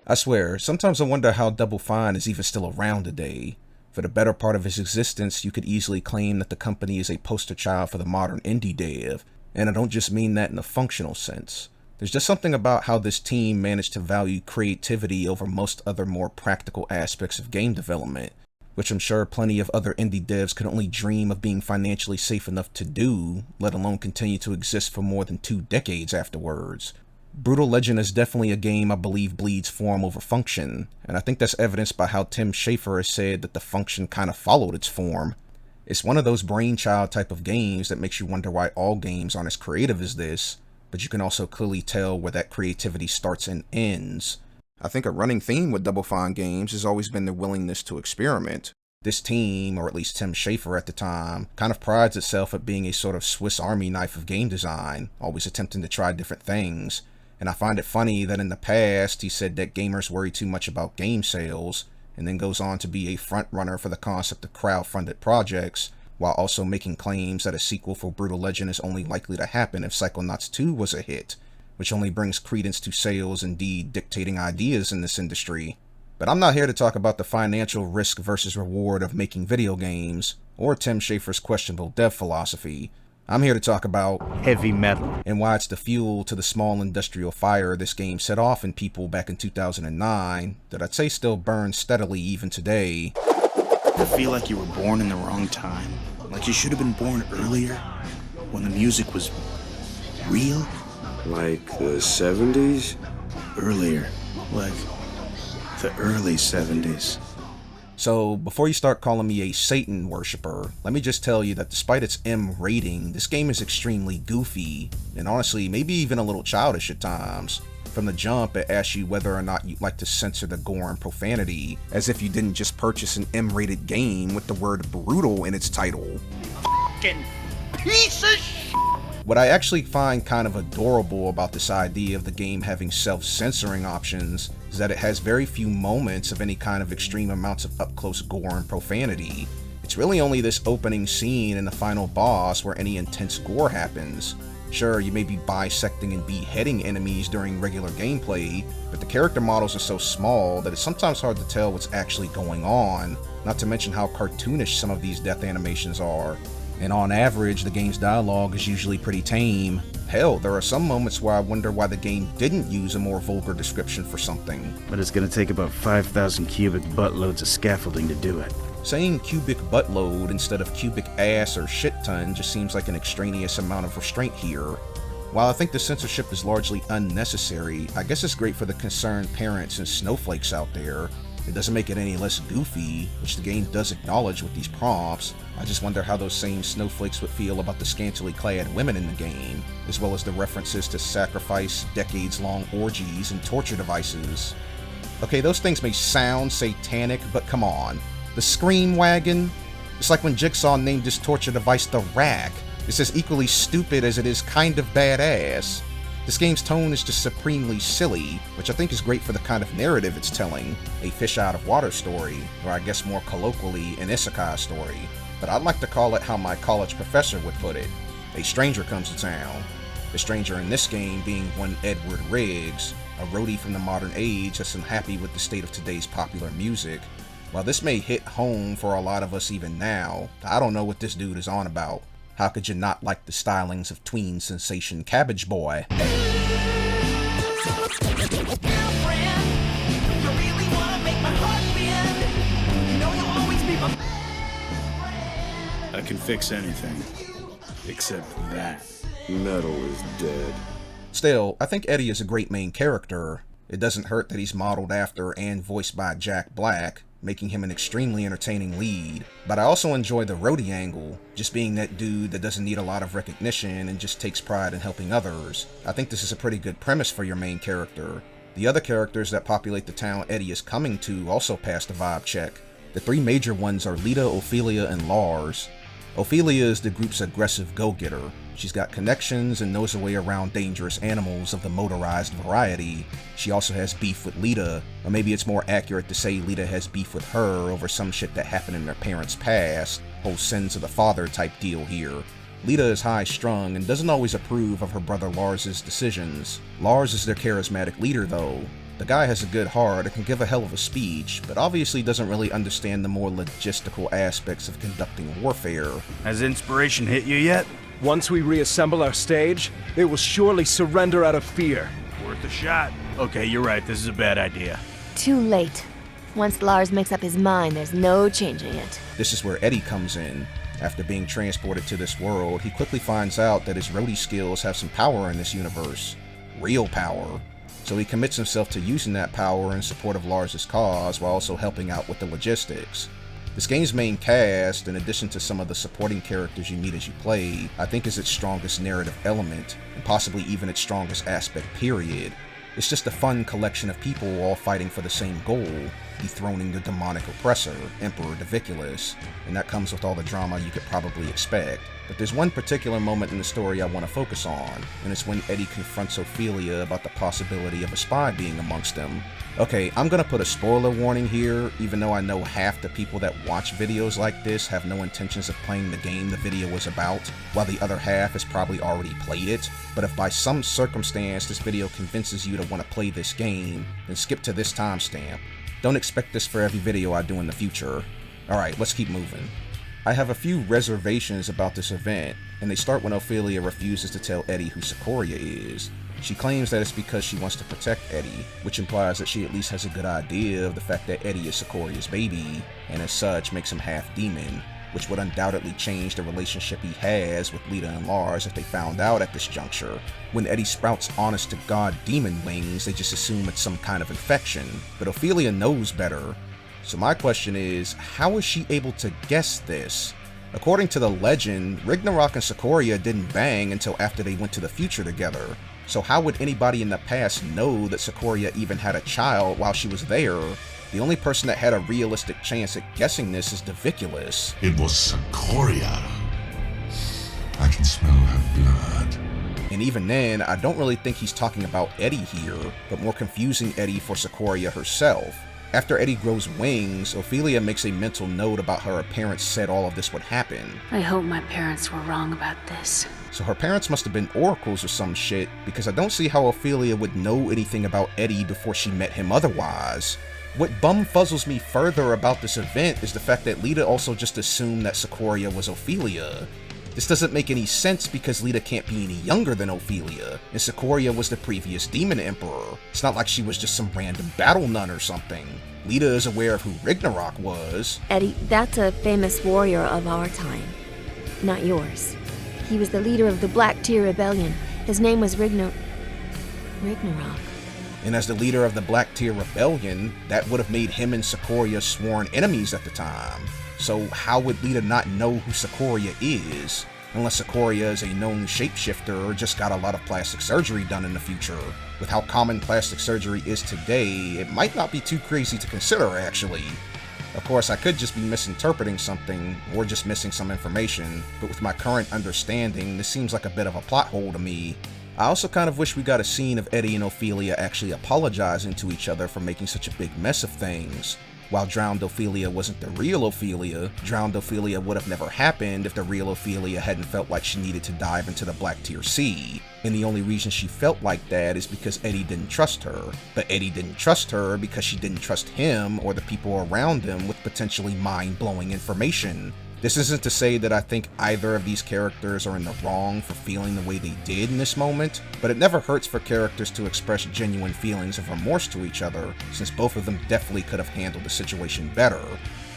I swear, sometimes I wonder how Double Fine is even still around today. For the better part of its existence, you could easily claim that the company is a poster child for the modern indie dev, and I don't just mean that in a functional sense. There's just something about how this team managed to value creativity over most other more practical aspects of game development, which I'm sure plenty of other indie devs could only dream of being financially safe enough to do, let alone continue to exist for more than 2 decades afterwards. Brütal Legend is definitely a game I believe bleeds form over function, and I think that's evidenced by how Tim Schafer has said that the function kind of followed its form. It's one of those brainchild type of games that makes you wonder why all games aren't as creative as this, but you can also clearly tell where that creativity starts and ends. I think a running theme with Double Fine games has always been their willingness to experiment. This team, or at least Tim Schafer at the time, kind of prides itself at being a sort of Swiss Army knife of game design, always attempting to try different things. And I find it funny that in the past he said that gamers worry too much about game sales, and then goes on to be a frontrunner for the concept of crowd-funded projects, while also making claims that a sequel for Brütal Legend is only likely to happen if Psychonauts 2 was a hit, which only brings credence to sales indeed dictating ideas in this industry. But I'm not here to talk about the financial risk versus reward of making video games, or Tim Schafer's questionable dev philosophy. I'm here to talk about heavy metal, and why it's the fuel to the small industrial fire this game set off in people back in 2009 that I'd say still burns steadily even today. I feel like you were born in the wrong time. Like you should have been born earlier, when the music was real. Like the 70s? Earlier, like the early 70s. So, before you start calling me a Satan worshiper, let me just tell you that despite its M rating, this game is extremely goofy, and honestly, maybe even a little childish at times. From the jump, it asks you whether or not you'd like to censor the gore and profanity, as if you didn't just purchase an M-rated game with the word brutal in its title. Fucking piece of shit! What I actually find kind of adorable about this idea of the game having self-censoring options is that it has very few moments of any kind of extreme amounts of up-close gore and profanity. It's really only this opening scene and the final boss where any intense gore happens. Sure, you may be bisecting and beheading enemies during regular gameplay, but the character models are so small that it's sometimes hard to tell what's actually going on, not to mention how cartoonish some of these death animations are. And on average, the game's dialogue is usually pretty tame. Hell, there are some moments where I wonder why the game didn't use a more vulgar description for something. But it's gonna take about 5,000 cubic buttloads of scaffolding to do it. Saying cubic buttload instead of cubic ass or shit ton just seems like an extraneous amount of restraint here. While I think the censorship is largely unnecessary, I guess it's great for the concerned parents and snowflakes out there. It doesn't make it any less goofy, which the game does acknowledge with these prompts. I just wonder how those same snowflakes would feel about the scantily clad women in the game, as well as the references to sacrifice, decades-long orgies, and torture devices. Okay, those things may sound satanic, but come on. The Scream Wagon? It's like when Jigsaw named his torture device the Rack. It's as equally stupid as it is kind of badass. This game's tone is just supremely silly, which I think is great for the kind of narrative it's telling, a fish out of water story, or I guess more colloquially, an Isekai story. But I'd like to call it how my college professor would put it. A stranger comes to town. The stranger in this game being one Edward Riggs, a roadie from the modern age that's unhappy with the state of today's popular music. While this may hit home for a lot of us even now, I don't know what this dude is on about. How could you not like the stylings of tween sensation Cabbage Boy? I can fix anything, except that. Metal is dead. Still, I think Eddie is a great main character. It doesn't hurt that he's modeled after and voiced by Jack Black, making him an extremely entertaining lead. But I also enjoy the roadie angle, just being that dude that doesn't need a lot of recognition and just takes pride in helping others. I think this is a pretty good premise for your main character. The other characters that populate the town Eddie is coming to also pass the vibe check. The 3 major ones are Lita, Ophelia, and Lars. Ophelia is the group's aggressive go-getter. She's got connections and knows her way around dangerous animals of the motorized variety. She also has beef with Lita, or maybe it's more accurate to say Lita has beef with her over some shit that happened in their parents' past. Whole sins of the father type deal here. Lita is high-strung and doesn't always approve of her brother Lars's decisions. Lars is their charismatic leader though. The guy has a good heart and can give a hell of a speech, but obviously doesn't really understand the more logistical aspects of conducting warfare. Has inspiration hit you yet? Once we reassemble our stage, they will surely surrender out of fear. Worth a shot. Okay, you're right, this is a bad idea. Too late. Once Lars makes up his mind, there's no changing it. This is where Eddie comes in. After being transported to this world, he quickly finds out that his roadie skills have some power in this universe. Real power. So he commits himself to using that power in support of Lars' cause while also helping out with the logistics. This game's main cast, in addition to some of the supporting characters you meet as you play, I think is its strongest narrative element, and possibly even its strongest aspect, period. It's just a fun collection of people all fighting for the same goal, dethroning the demonic oppressor, Emperor Diviculus, and that comes with all the drama you could probably expect. But there's one particular moment in the story I want to focus on, and it's when Eddie confronts Ophelia about the possibility of a spy being amongst them. Okay, I'm gonna put a spoiler warning here, even though I know half the people that watch videos like this have no intentions of playing the game the video was about, while the other half has probably already played it. But if by some circumstance this video convinces you to want to play this game, then skip to this timestamp. Don't expect this for every video I do in the future. Alright, let's keep moving. I have a few reservations about this event, and they start when Ophelia refuses to tell Eddie who Sikoria is. She claims that it's because she wants to protect Eddie, which implies that she at least has a good idea of the fact that Eddie is Sikoria's baby, and as such makes him half demon, which would undoubtedly change the relationship he has with Lita and Lars if they found out at this juncture. When Eddie sprouts honest-to-God demon wings, they just assume it's some kind of infection, but Ophelia knows better. So my question is, how is she able to guess this? According to the legend, Ragnarok and Sikoria didn't bang until after they went to the future together. So how would anybody in the past know that Sikoria even had a child while she was there? The only person that had a realistic chance at guessing this is Diviculus. It was Sikoria. I can smell her blood. And even then, I don't really think he's talking about Eddie here, but more confusing Eddie for Sikoria herself. After Eddie grows wings, Ophelia makes a mental note about how her parents said all of this would happen. I hope my parents were wrong about this. So her parents must have been oracles or some shit, because I don't see how Ophelia would know anything about Eddie before she met him otherwise. What bumfuzzles me further about this event is the fact that Lita also just assumed that Sikoria was Ophelia. This doesn't make any sense because Lita can't be any younger than Ophelia, and Sikoria was the previous demon emperor. It's not like she was just some random battle nun or something. Lita is aware of who Ragnarok was. Eddie, that's a famous warrior of our time, not yours. He was the leader of the Black Tear Rebellion. His name was Ragnarok. And as the leader of the Black Tear Rebellion, that would have made him and Sikoria sworn enemies at the time. So how would Lita not know who Sikoria is? Unless Sikoria is a known shapeshifter or just got a lot of plastic surgery done in the future. With how common plastic surgery is today, it might not be too crazy to consider, actually. Of course, I could just be misinterpreting something, or just missing some information, but with my current understanding, this seems like a bit of a plot hole to me. I also kind of wish we got a scene of Eddie and Ophelia actually apologizing to each other for making such a big mess of things. While Drowned Ophelia wasn't the real Ophelia, Drowned Ophelia would have never happened if the real Ophelia hadn't felt like she needed to dive into the Black Tear Sea. And the only reason she felt like that is because Eddie didn't trust her. But Eddie didn't trust her because she didn't trust him or the people around him with potentially mind-blowing information. This isn't to say that I think either of these characters are in the wrong for feeling the way they did in this moment, but it never hurts for characters to express genuine feelings of remorse to each other, since both of them definitely could have handled the situation better.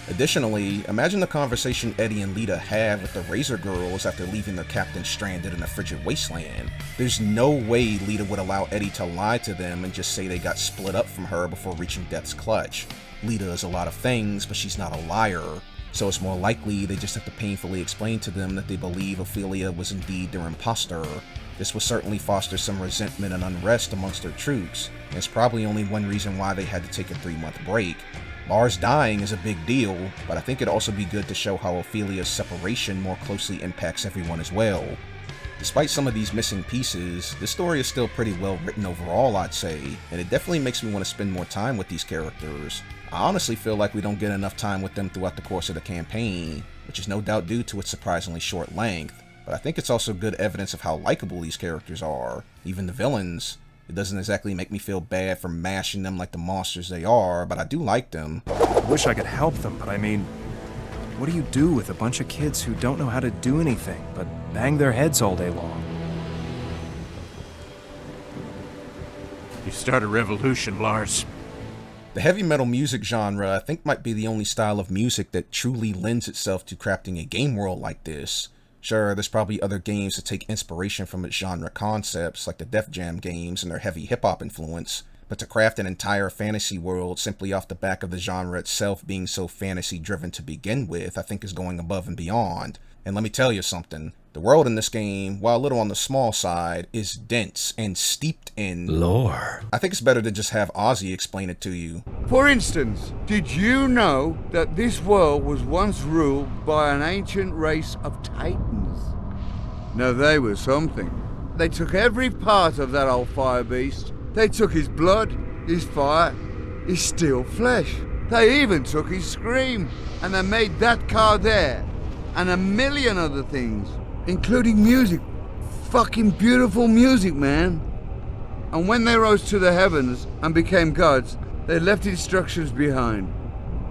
Additionally, imagine the conversation Eddie and Lita have with the Razor Girls after leaving their captain stranded in a frigid wasteland. There's no way Lita would allow Eddie to lie to them and just say they got split up from her before reaching death's clutch. Lita is a lot of things, but she's not a liar. So it's more likely they just have to painfully explain to them that they believe Ophelia was indeed their imposter. This will certainly foster some resentment and unrest amongst their troops, and it's probably only one reason why they had to take a 3-month break. Lars dying is a big deal, but I think it'd also be good to show how Ophelia's separation more closely impacts everyone as well. Despite some of these missing pieces, this story is still pretty well written overall, I'd say, and it definitely makes me want to spend more time with these characters. I honestly feel like we don't get enough time with them throughout the course of the campaign, which is no doubt due to its surprisingly short length, but I think it's also good evidence of how likable these characters are, even the villains. It doesn't exactly make me feel bad for mashing them like the monsters they are, but I do like them. I wish I could help them, but I mean, what do you do with a bunch of kids who don't know how to do anything but bang their heads all day long? You start a revolution, Lars. The heavy metal music genre, I think, might be the only style of music that truly lends itself to crafting a game world like this. Sure, there's probably other games that take inspiration from its genre concepts, like the Def Jam games and their heavy hip-hop influence, but to craft an entire fantasy world simply off the back of the genre itself being so fantasy-driven to begin with, I think is going above and beyond. And let me tell you something, the world in this game, while a little on the small side, is dense and steeped in lore. I think it's better to just have Ozzy explain it to you. For instance, did you know that this world was once ruled by an ancient race of titans? Now they were something. They took every part of that old fire beast. They took his blood, his fire, his steel flesh. They even took his scream. And they made that car there. And a million other things, including music. Fucking beautiful music, man. And when they rose to the heavens and became gods, they left instructions behind.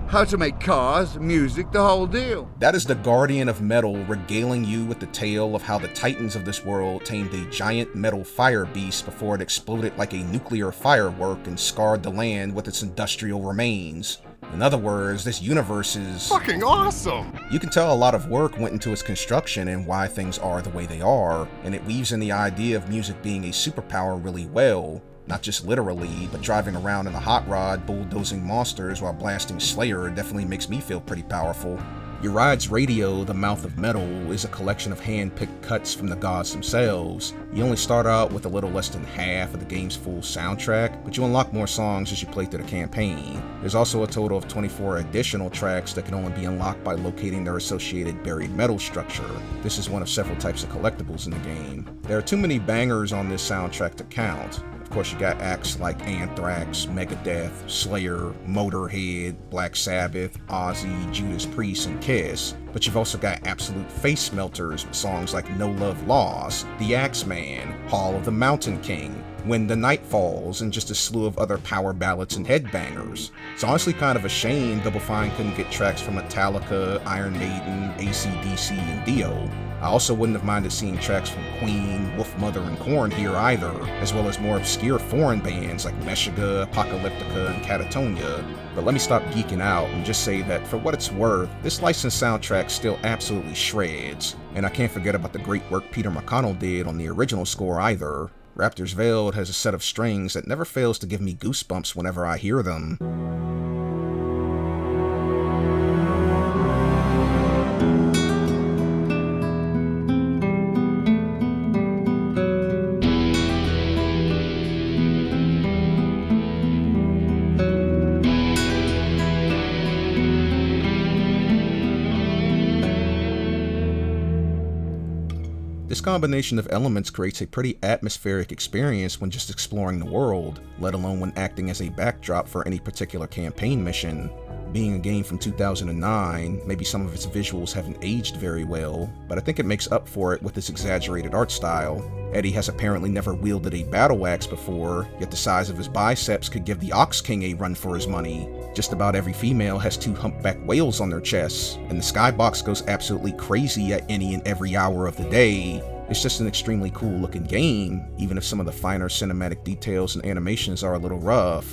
How to make cars, music, the whole deal. That is the Guardian of Metal regaling you with the tale of how the titans of this world tamed a giant metal fire beast before it exploded like a nuclear firework and scarred the land with its industrial remains. In other words, this universe is fucking awesome! You can tell a lot of work went into its construction and why things are the way they are, and it weaves in the idea of music being a superpower really well. Not just literally, but driving around in a hot rod, bulldozing monsters while blasting Slayer definitely makes me feel pretty powerful. Your ride's radio, The Mouth of Metal, is a collection of hand-picked cuts from the gods themselves. You only start out with a little less than half of the game's full soundtrack, but you unlock more songs as you play through the campaign. There's also a total of 24 additional tracks that can only be unlocked by locating their associated buried metal structure. This is one of several types of collectibles in the game. There are too many bangers on this soundtrack to count. Of course, you got acts like Anthrax, Megadeth, Slayer, Motorhead, Black Sabbath, Ozzy, Judas Priest, and Kiss. But you've also got absolute face melters with songs like No Love Lost, The Axeman, Hall of the Mountain King, When the Night Falls, and just a slew of other power ballads and headbangers. It's honestly kind of a shame Double Fine couldn't get tracks from Metallica, Iron Maiden, AC/DC, and Dio. I also wouldn't have minded seeing tracks from Queen, Wolfmother, and Korn here either, as well as more obscure foreign bands like Meshuggah, Apocalyptica, and Catatonia. But let me stop geeking out and just say that for what it's worth, this licensed soundtrack still absolutely shreds. And I can't forget about the great work Peter McConnell did on the original score either. Raptors Veiled has a set of strings that never fails to give me goosebumps whenever I hear them. This combination of elements creates a pretty atmospheric experience when just exploring the world, let alone when acting as a backdrop for any particular campaign mission. Being a game from 2009, maybe some of its visuals haven't aged very well, but I think it makes up for it with its exaggerated art style. Eddie has apparently never wielded a battle axe before, yet the size of his biceps could give the Ox King a run for his money. Just about every female has 2 humpback whales on their chests, and the skybox goes absolutely crazy at any and every hour of the day. It's just an extremely cool looking game, even if some of the finer cinematic details and animations are a little rough.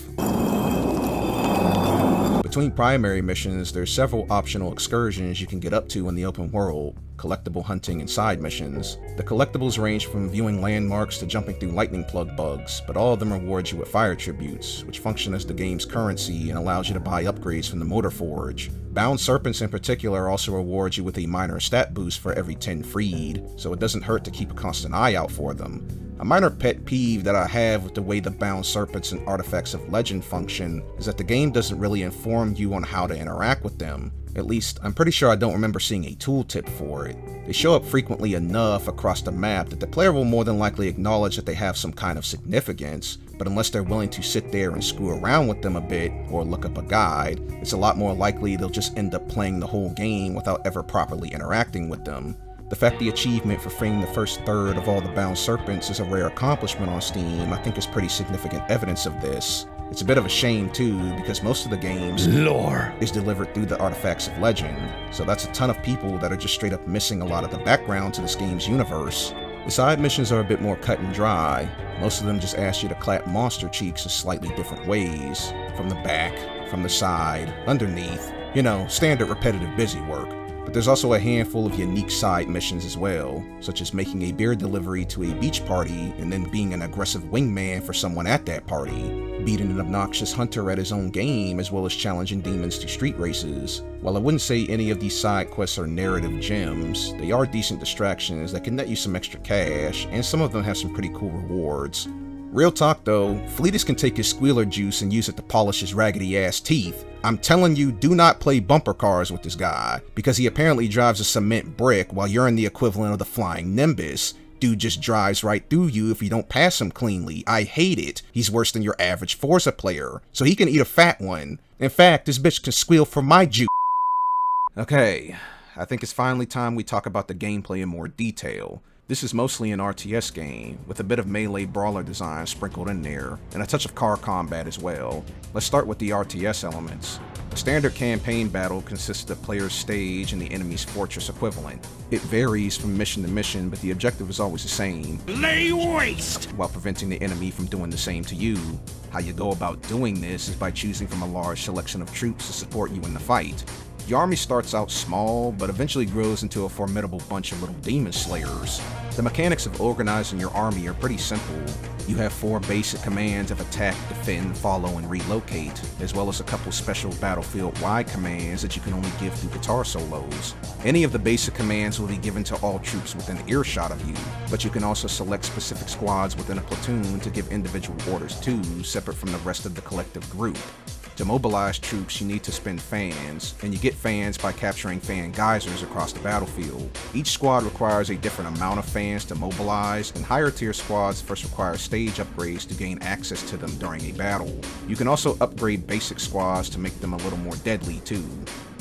Between primary missions, there's several optional excursions you can get up to in the open world, collectible hunting and side missions. The collectibles range from viewing landmarks to jumping through lightning plug bugs, but all of them reward you with fire tributes, which function as the game's currency and allows you to buy upgrades from the Motor Forge. Bound Serpents in particular also rewards you with a minor stat boost for every 10 freed, so it doesn't hurt to keep a constant eye out for them. A minor pet peeve that I have with the way the Bound Serpents and Artifacts of Legend function is that the game doesn't really inform you on how to interact with them. At least, I'm pretty sure I don't remember seeing a tooltip for it. They show up frequently enough across the map that the player will more than likely acknowledge that they have some kind of significance, but unless they're willing to sit there and screw around with them a bit, or look up a guide, it's a lot more likely they'll just end up playing the whole game without ever properly interacting with them. The fact the achievement for freeing the first third of all the bound serpents is a rare accomplishment on Steam I think is pretty significant evidence of this. It's a bit of a shame too, because most of the game's lore is delivered through the artifacts of legend, so that's a ton of people that are just straight up missing a lot of the background to this game's universe. The side missions are a bit more cut and dry. Most of them just ask you to clap monster cheeks in slightly different ways. From the back, from the side, underneath. You know, standard repetitive busy work. But there's also a handful of unique side missions as well, such as making a beer delivery to a beach party and then being an aggressive wingman for someone at that party, beating an obnoxious hunter at his own game, as well as challenging demons to street races. While I wouldn't say any of these side quests are narrative gems, they are decent distractions that can net you some extra cash, and some of them have some pretty cool rewards. Real talk though, Fleetus can take his squealer juice and use it to polish his raggedy ass teeth. I'm telling you, do not play bumper cars with this guy, because he apparently drives a cement brick while you're in the equivalent of the flying Nimbus. Dude just drives right through you if you don't pass him cleanly. I hate it. He's worse than your average Forza player, so he can eat a fat one. In fact, this bitch can squeal for my juice. Okay, I think it's finally time we talk about the gameplay in more detail. This is mostly an RTS game, with a bit of melee brawler design sprinkled in there, and a touch of car combat as well. Let's start with the RTS elements. A standard campaign battle consists of the player's stage and the enemy's fortress equivalent. It varies from mission to mission, but the objective is always the same. Lay waste! While preventing the enemy from doing the same to you. How you go about doing this is by choosing from a large selection of troops to support you in the fight. Your army starts out small, but eventually grows into a formidable bunch of little demon slayers. The mechanics of organizing your army are pretty simple. You have 4 basic commands of attack, defend, follow, and relocate, as well as a couple special battlefield-wide commands that you can only give through guitar solos. Any of the basic commands will be given to all troops within earshot of you, but you can also select specific squads within a platoon to give individual orders to, separate from the rest of the collective group. To mobilize troops, you need to spend fans, and you get fans by capturing fan geysers across the battlefield. Each squad requires a different amount of fans to mobilize, and higher tier squads first require stage upgrades to gain access to them during a battle. You can also upgrade basic squads to make them a little more deadly too.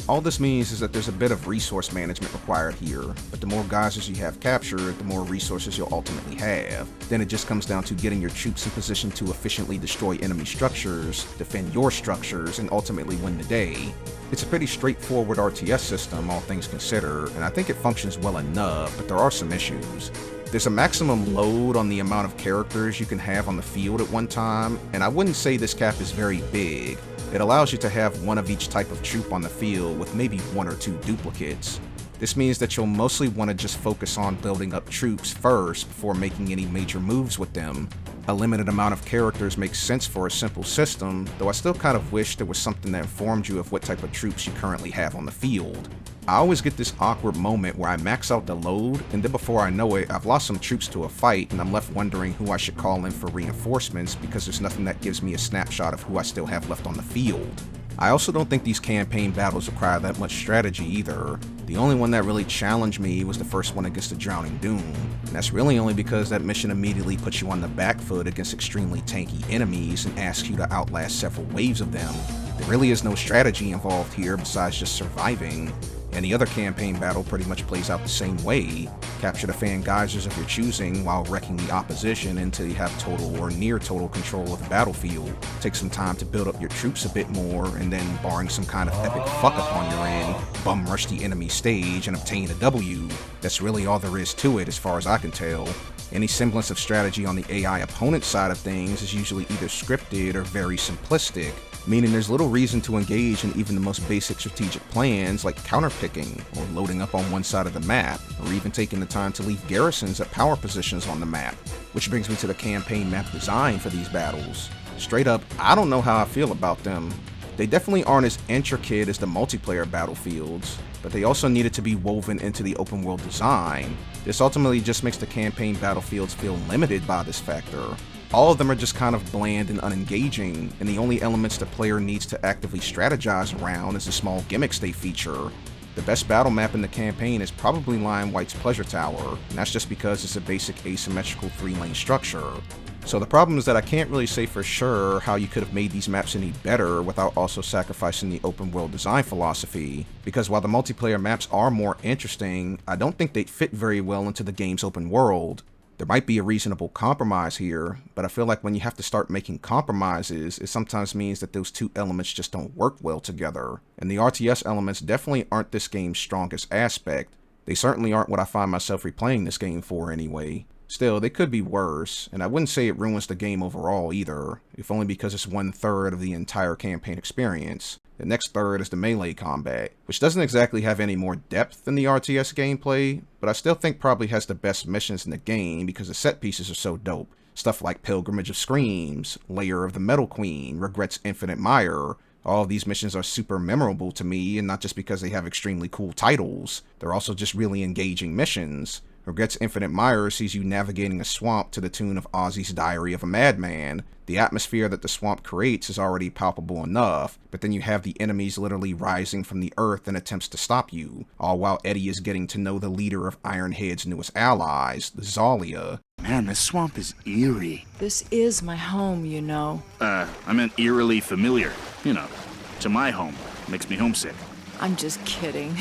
All this means is that there's a bit of resource management required here, but the more geysers you have captured, the more resources you'll ultimately have. Then it just comes down to getting your troops in position to efficiently destroy enemy structures, defend your structures, and ultimately win the day. It's a pretty straightforward RTS system, all things considered, and I think it functions well enough, but there are some issues. There's a maximum load on the amount of characters you can have on the field at one time, and I wouldn't say this cap is very big. It allows you to have one of each type of troop on the field with maybe 1 or 2 duplicates. This means that you'll mostly want to just focus on building up troops first before making any major moves with them. A limited amount of characters makes sense for a simple system, though I still kind of wish there was something that informed you of what type of troops you currently have on the field. I always get this awkward moment where I max out the load, and then before I know it, I've lost some troops to a fight, and I'm left wondering who I should call in for reinforcements because there's nothing that gives me a snapshot of who I still have left on the field. I also don't think these campaign battles require that much strategy either. The only one that really challenged me was the first one against the Drowning Doom, and that's really only because that mission immediately puts you on the back foot against extremely tanky enemies and asks you to outlast several waves of them. There really is no strategy involved here besides just surviving. Any other campaign battle pretty much plays out the same way. Capture the fan geysers of your choosing while wrecking the opposition until you have total or near total control of the battlefield. Take some time to build up your troops a bit more, and then, barring some kind of epic fuck up on your end, bum rush the enemy stage and obtain a W. That's really all there is to it as far as I can tell. Any semblance of strategy on the AI opponent side of things is usually either scripted or very simplistic, meaning there's little reason to engage in even the most basic strategic plans like counterpicking, or loading up on one side of the map, or even taking the time to leave garrisons at power positions on the map. Which brings me to the campaign map design for these battles. Straight up, I don't know how I feel about them. They definitely aren't as intricate as the multiplayer battlefields, but they also needed to be woven into the open world design. This ultimately just makes the campaign battlefields feel limited by this factor. All of them are just kind of bland and unengaging, and the only elements the player needs to actively strategize around is the small gimmicks they feature. The best battle map in the campaign is probably Lion White's Pleasure Tower, and that's just because it's a basic asymmetrical 3-lane structure. So the problem is that I can't really say for sure how you could have made these maps any better without also sacrificing the open world design philosophy, because while the multiplayer maps are more interesting, I don't think they fit very well into the game's open world. There might be a reasonable compromise here, but I feel like when you have to start making compromises, it sometimes means that those two elements just don't work well together. And the RTS elements definitely aren't this game's strongest aspect. They certainly aren't what I find myself replaying this game for anyway. Still, they could be worse, and I wouldn't say it ruins the game overall either, if only because it's 1/3 of the entire campaign experience. The next third is the melee combat, which doesn't exactly have any more depth than the RTS gameplay, but I still think probably has the best missions in the game because the set pieces are so dope. Stuff like Pilgrimage of Screams, Lair of the Metal Queen, Regret's Infinite Mire. All of these missions are super memorable to me, and not just because they have extremely cool titles, they're also just really engaging missions. Regret's Infinite Mire sees you navigating a swamp to the tune of Ozzy's Diary of a Madman. The atmosphere that the swamp creates is already palpable enough, but then you have the enemies literally rising from the earth in attempts to stop you, all while Eddie is getting to know the leader of Ironhead's newest allies, the Zalia. Man, this swamp is eerie. This is my home, you know. I meant eerily familiar. You know, to my home. Makes me homesick. I'm just kidding.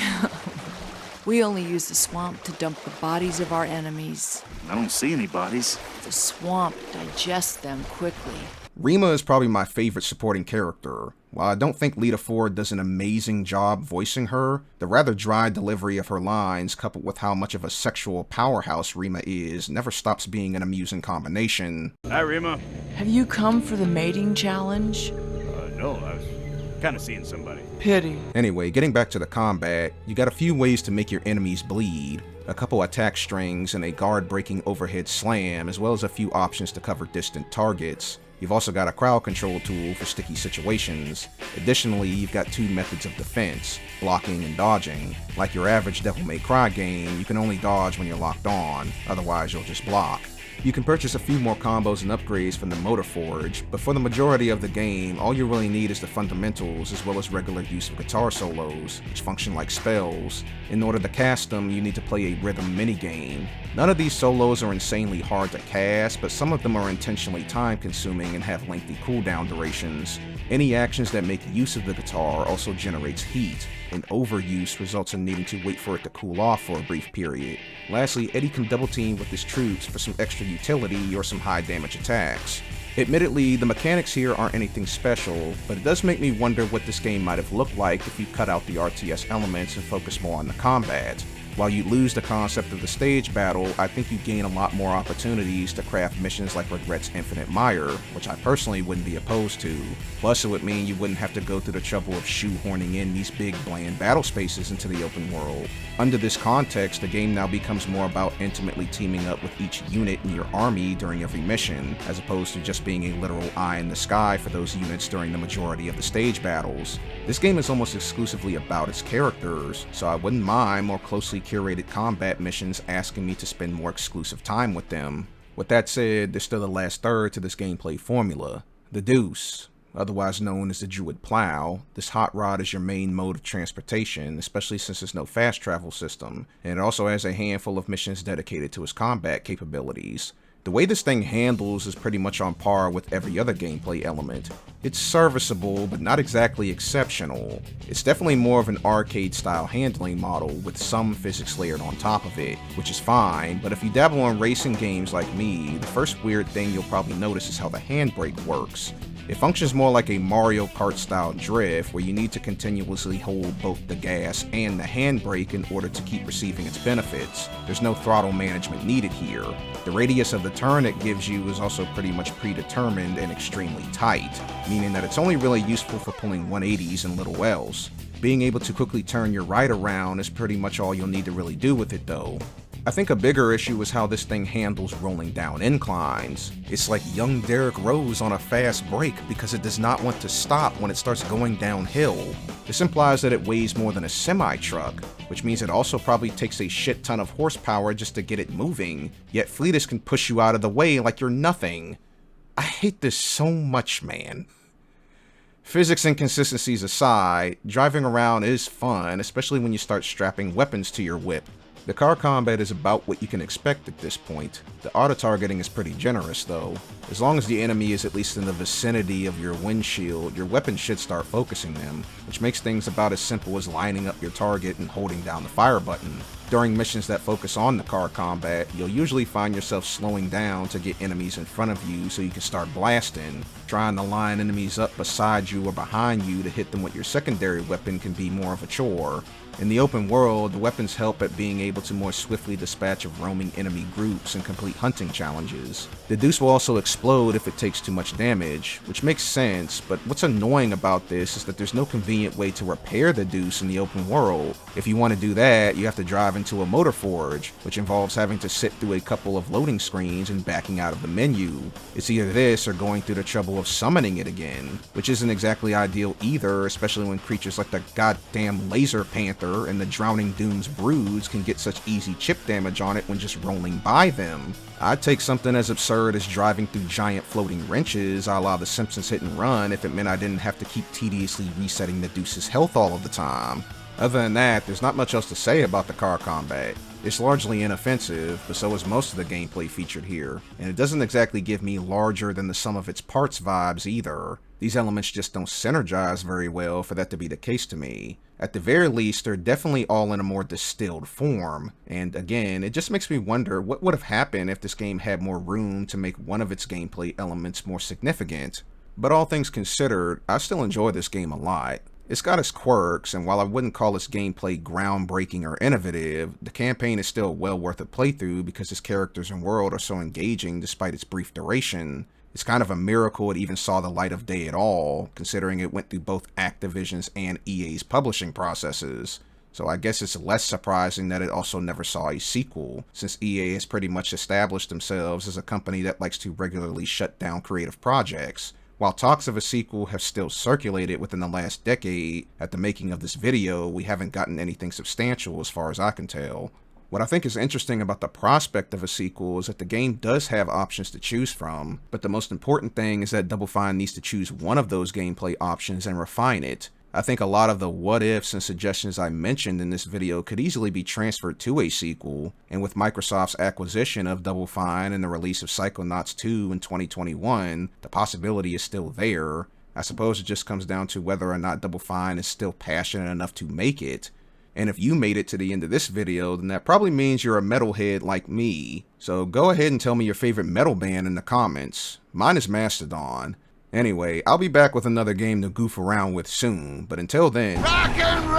We only use the swamp to dump the bodies of our enemies. I don't see any bodies. The swamp digests them quickly. Rima is probably my favorite supporting character. While I don't think Lita Ford does an amazing job voicing her, the rather dry delivery of her lines, coupled with how much of a sexual powerhouse Rima is, never stops being an amusing combination. Hi, Rima. Have you come for the mating challenge? No, I was kind of seeing somebody. Pity. Anyway, getting back to the combat, you got a few ways to make your enemies bleed. A couple attack strings and a guard-breaking overhead slam, as well as a few options to cover distant targets. You've also got a crowd control tool for sticky situations. Additionally, you've got two methods of defense, blocking and dodging. Like your average Devil May Cry game, you can only dodge when you're locked on, otherwise you'll just block. You can purchase a few more combos and upgrades from the Motor Forge, but for the majority of the game, all you really need is the fundamentals as well as regular use of guitar solos, which function like spells. In order to cast them, you need to play a rhythm minigame. None of these solos are insanely hard to cast, but some of them are intentionally time-consuming and have lengthy cooldown durations. Any actions that make use of the guitar also generates heat, and overuse results in needing to wait for it to cool off for a brief period. Lastly, Eddie can double team with his troops for some extra utility or some high damage attacks. Admittedly, the mechanics here aren't anything special, but it does make me wonder what this game might have looked like if you cut out the RTS elements and focus more on the combat. While you lose the concept of the stage battle, I think you gain a lot more opportunities to craft missions like Regret's Infinite Mire, which I personally wouldn't be opposed to. Plus, it would mean you wouldn't have to go through the trouble of shoehorning in these big, bland battle spaces into the open world. Under this context, the game now becomes more about intimately teaming up with each unit in your army during every mission, as opposed to just being a literal eye in the sky for those units during the majority of the stage battles. This game is almost exclusively about its characters, so I wouldn't mind more closely curated combat missions asking me to spend more exclusive time with them. With that said, there's still the last third to this gameplay formula, the Deuce. Otherwise known as the Druid Plow, this hot rod is your main mode of transportation, especially since there's no fast travel system, and it also has a handful of missions dedicated to its combat capabilities. The way this thing handles is pretty much on par with every other gameplay element. It's serviceable, but not exactly exceptional. It's definitely more of an arcade-style handling model with some physics layered on top of it, which is fine, but if you dabble in racing games like me, the first weird thing you'll probably notice is how the handbrake works. It functions more like a Mario Kart style drift where you need to continuously hold both the gas and the handbrake in order to keep receiving its benefits. There's no throttle management needed here. The radius of the turn it gives you is also pretty much predetermined and extremely tight, meaning that it's only really useful for pulling 180s and little else. Being able to quickly turn your right around is pretty much all you'll need to really do with it though. I think a bigger issue is how this thing handles rolling down inclines. It's like young Derrick Rose on a fast break because it does not want to stop when it starts going downhill. This implies that it weighs more than a semi-truck, which means it also probably takes a shit ton of horsepower just to get it moving, yet Fleetus can push you out of the way like you're nothing. I hate this so much, man. Physics inconsistencies aside, driving around is fun, especially when you start strapping weapons to your whip. The car combat is about what you can expect at this point. The auto-targeting is pretty generous though. As long as the enemy is at least in the vicinity of your windshield, your weapon should start focusing them, which makes things about as simple as lining up your target and holding down the fire button. During missions that focus on the car combat, you'll usually find yourself slowing down to get enemies in front of you so you can start blasting. Trying to line enemies up beside you or behind you to hit them with your secondary weapon can be more of a chore. In the open world, the weapons help at being able to more swiftly dispatch of roaming enemy groups and complete hunting challenges. The deuce will also explode if it takes too much damage, which makes sense, but what's annoying about this is that there's no convenient way to repair the deuce in the open world. If you want to do that, you have to drive into a motor forge, which involves having to sit through a couple of loading screens and backing out of the menu. It's either this or going through the trouble of summoning it again, which isn't exactly ideal either, especially when creatures like the goddamn laser panther and the Drowning Doom's broods can get such easy chip damage on it when just rolling by them. I'd take something as absurd as driving through giant floating wrenches a la the Simpsons Hit and Run if it meant I didn't have to keep tediously resetting the deuce's health all of the time. Other than that, there's not much else to say about the car combat. It's largely inoffensive, but so is most of the gameplay featured here, and it doesn't exactly give me larger than the sum of its parts vibes either. These elements just don't synergize very well for that to be the case to me. At the very least, they're definitely all in a more distilled form, and again, it just makes me wonder what would have happened if this game had more room to make one of its gameplay elements more significant. But all things considered, I still enjoy this game a lot. It's got its quirks, and while I wouldn't call its gameplay groundbreaking or innovative, the campaign is still well worth a playthrough because its characters and world are so engaging despite its brief duration. It's kind of a miracle it even saw the light of day at all, considering it went through both Activision's and EA's publishing processes. So I guess it's less surprising that it also never saw a sequel, since EA has pretty much established themselves as a company that likes to regularly shut down creative projects. While talks of a sequel have still circulated within the last decade, at the making of this video, we haven't gotten anything substantial as far as I can tell. What I think is interesting about the prospect of a sequel is that the game does have options to choose from, but the most important thing is that Double Fine needs to choose one of those gameplay options and refine it. I think a lot of the what ifs and suggestions I mentioned in this video could easily be transferred to a sequel, and with Microsoft's acquisition of Double Fine and the release of Psychonauts 2 in 2021, the possibility is still there. I suppose it just comes down to whether or not Double Fine is still passionate enough to make it. And if you made it to the end of this video, then that probably means you're a metalhead like me. So go ahead and tell me your favorite metal band in the comments. Mine is Mastodon. Anyway, I'll be back with another game to goof around with soon, but until then... Rock and